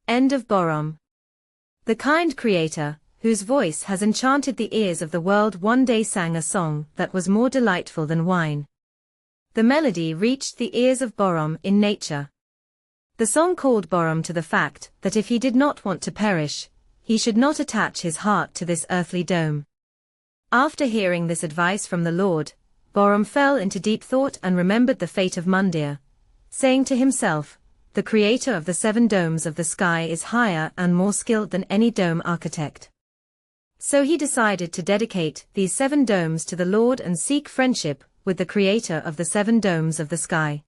End of Bahram. The kind Creator, whose voice has enchanted the ears of the world, one day sang a song that was more delightful than wine. The melody reached the ears of Bahram in nature. The song called Bahram to the fact that if he did not want to perish, he should not attach his heart to this earthly dome. After hearing this advice from the Lord, Bahram fell into deep thought and remembered the fate of Mundir, saying to himself, "The creator of the 7 domes of the sky is higher and more skilled than any dome architect." So he decided to dedicate these 7 domes to the Lord and seek friendship with the creator of the 7 domes of the sky.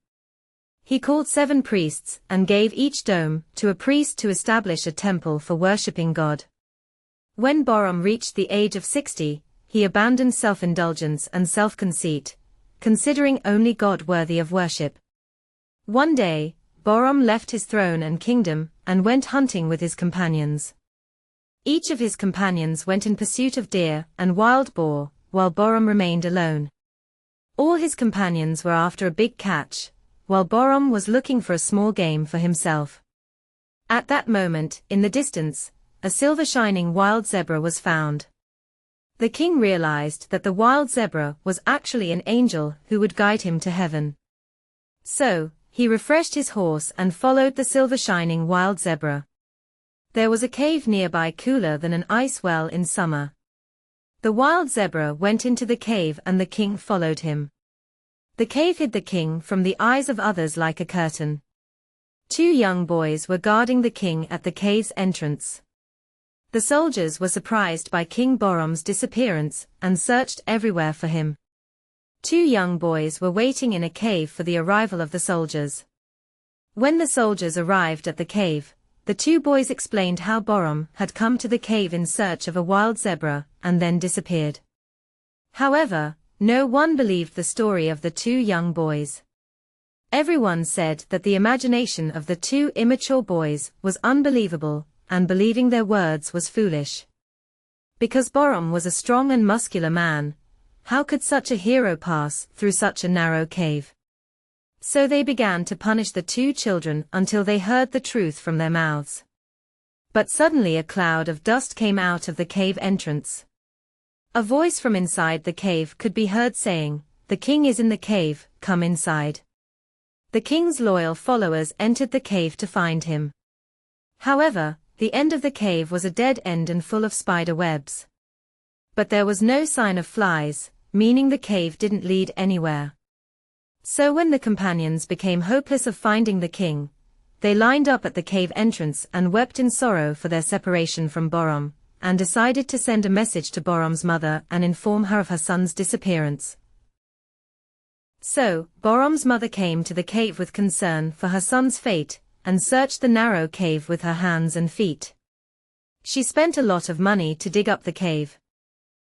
He called 7 priests and gave each dome to a priest to establish a temple for worshipping God. When Bahram reached the age of 60, he abandoned self-indulgence and self-conceit, considering only God worthy of worship. One day, Bahram left his throne and kingdom and went hunting with his companions. Each of his companions went in pursuit of deer and wild boar, while Bahram remained alone. All his companions were after a big catch, while Bahram was looking for a small game for himself. At that moment, in the distance, a silver shining wild zebra was found. The king realized that the wild zebra was actually an angel who would guide him to heaven. So, he refreshed his horse and followed the silver shining wild zebra. There was a cave nearby cooler than an ice well in summer. The wild zebra went into the cave and the king followed him. The cave hid the king from the eyes of others like a curtain. 2 young boys were guarding the king at the cave's entrance. The soldiers were surprised by King Bahram's disappearance and searched everywhere for him. 2 young boys were waiting in a cave for the arrival of the soldiers. When the soldiers arrived at the cave, the 2 boys explained how Bahram had come to the cave in search of a wild zebra and then disappeared. However, no one believed the story of the 2 young boys. Everyone said that the imagination of the 2 immature boys was unbelievable, and believing their words was foolish. Because Bahram was a strong and muscular man, how could such a hero pass through such a narrow cave? So they began to punish the 2 children until they heard the truth from their mouths. But suddenly a cloud of dust came out of the cave entrance. A voice from inside the cave could be heard saying, "The king is in the cave, come inside." The king's loyal followers entered the cave to find him. However, the end of the cave was a dead end and full of spider webs. But there was no sign of flies, meaning the cave didn't lead anywhere. So when the companions became hopeless of finding the king, they lined up at the cave entrance and wept in sorrow for their separation from Bahram, and decided to send a message to Bahram's mother and inform her of her son's disappearance. So, Bahram's mother came to the cave with concern for her son's fate, and searched the narrow cave with her hands and feet. She spent a lot of money to dig up the cave.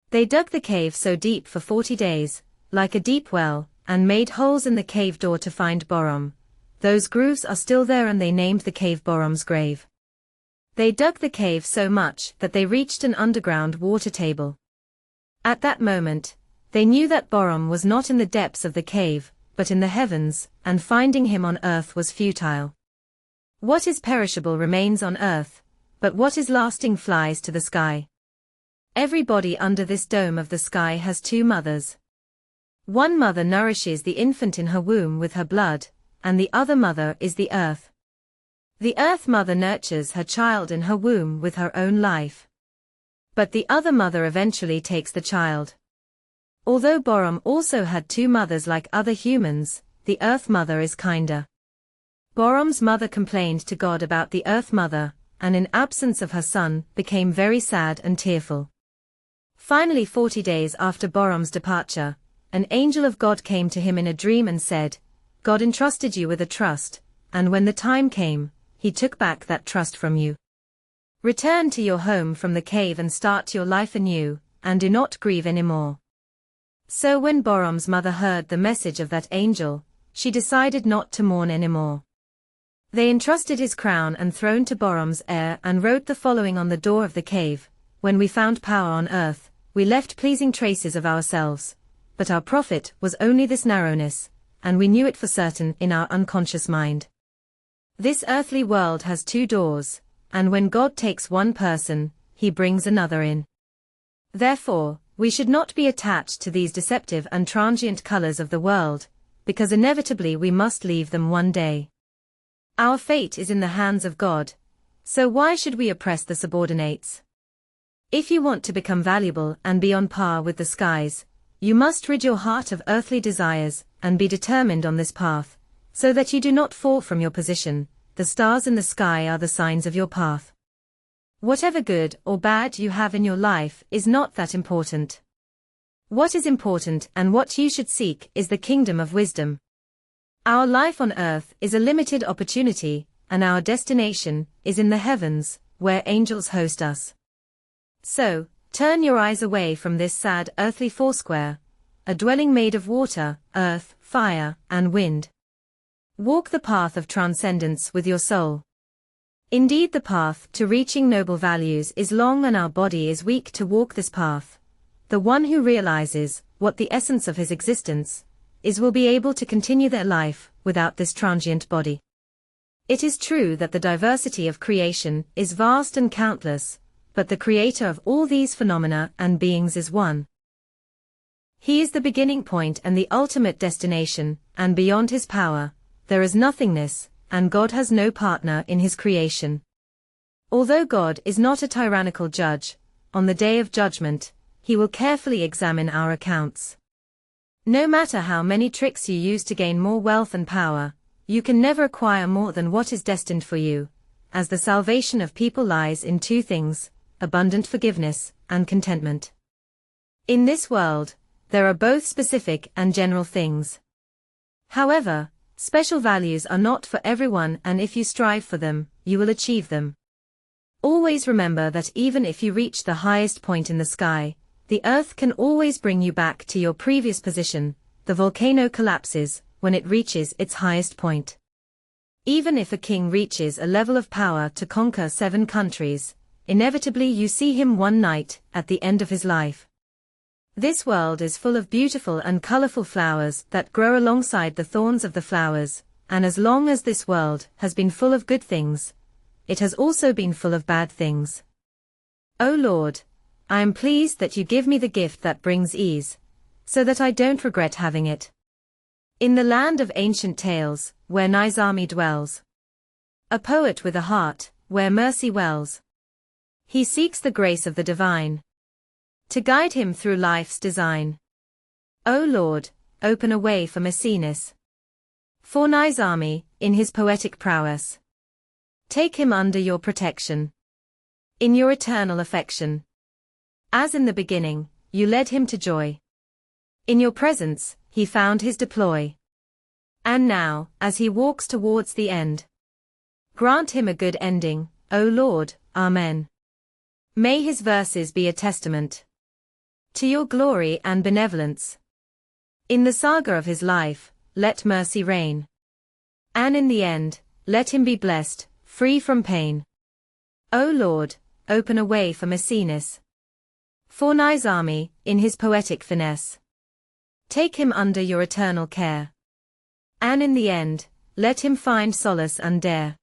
They dug the cave so deep for 40 days, like a deep well, and made holes in the cave door to find Bahram. Those grooves are still there and they named the cave Bahram's grave. They dug the cave so much that they reached an underground water table. At that moment, they knew that Bahram was not in the depths of the cave, but in the heavens, and finding him on earth was futile. What is perishable remains on earth, but what is lasting flies to the sky. Everybody under this dome of the sky has 2 mothers. One mother nourishes the infant in her womb with her blood, and the other mother is the earth. The earth mother nurtures her child in her womb with her own life. But the other mother eventually takes the child. Although Bahram also had 2 mothers like other humans, the earth mother is kinder. Bahram's mother complained to God about the earth mother, and in absence of her son, became very sad and tearful. Finally, 40 days after Bahram's departure, an angel of God came to him in a dream and said, "God entrusted you with a trust, and when the time came, he took back that trust from you. Return to your home from the cave and start your life anew, and do not grieve anymore." So when Bahram's mother heard the message of that angel, she decided not to mourn anymore. They entrusted his crown and throne to Bahram's heir and wrote the following on the door of the cave: "When we found power on earth, we left pleasing traces of ourselves, but our profit was only this narrowness, and we knew it for certain in our unconscious mind. This earthly world has 2 doors, and when God takes one person, he brings another in. Therefore, we should not be attached to these deceptive and transient colors of the world, because inevitably we must leave them one day. Our fate is in the hands of God, so why should we oppress the subordinates? If you want to become valuable and be on par with the skies, you must rid your heart of earthly desires and be determined on this path, so that you do not fall from your position. The stars in the sky are the signs of your path. Whatever good or bad you have in your life is not that important. What is important and what you should seek is the kingdom of wisdom. Our life on earth is a limited opportunity, and our destination is in the heavens, where angels host us. So, turn your eyes away from this sad earthly foursquare, a dwelling made of water, earth, fire, and wind. Walk the path of transcendence with your soul. Indeed, the path to reaching noble values is long, and our body is weak to walk this path. The one who realizes what the essence of his existence is will be able to continue their life without this transient body. It is true that the diversity of creation is vast and countless, but the creator of all these phenomena and beings is one. He is the beginning point and the ultimate destination, and beyond his power, there is nothingness, and God has no partner in his creation. Although God is not a tyrannical judge, on the day of judgment, he will carefully examine our accounts. No matter how many tricks you use to gain more wealth and power, you can never acquire more than what is destined for you, as the salvation of people lies in two things: abundant forgiveness and contentment. In this world, there are both specific and general things. However, special values are not for everyone, and if you strive for them, you will achieve them. Always remember that even if you reach the highest point in the sky, the earth can always bring you back to your previous position. The volcano collapses when it reaches its highest point. Even if a king reaches a level of power to conquer 7 countries, inevitably you see him one night at the end of his life. This world is full of beautiful and colorful flowers that grow alongside the thorns of the flowers, and as long as this world has been full of good things, it has also been full of bad things. O Lord, I am pleased that you give me the gift that brings ease, so that I don't regret having it. In the land of ancient tales, where Nezami dwells, a poet with a heart, where mercy wells, he seeks the grace of the divine to guide him through life's design. O Lord, open a way for Messinas. For Nezami, in his poetic prowess, take him under your protection, in your eternal affection. As in the beginning, you led him to joy. In your presence, he found his deploy. And now, as he walks towards the end, grant him a good ending, O Lord, Amen. May his verses be a testament to your glory and benevolence. In the saga of his life, let mercy reign. And in the end, let him be blessed, free from pain. O Lord, open a way for Messinas. For Nezami, in his poetic finesse, take him under your eternal care. And in the end, let him find solace and dare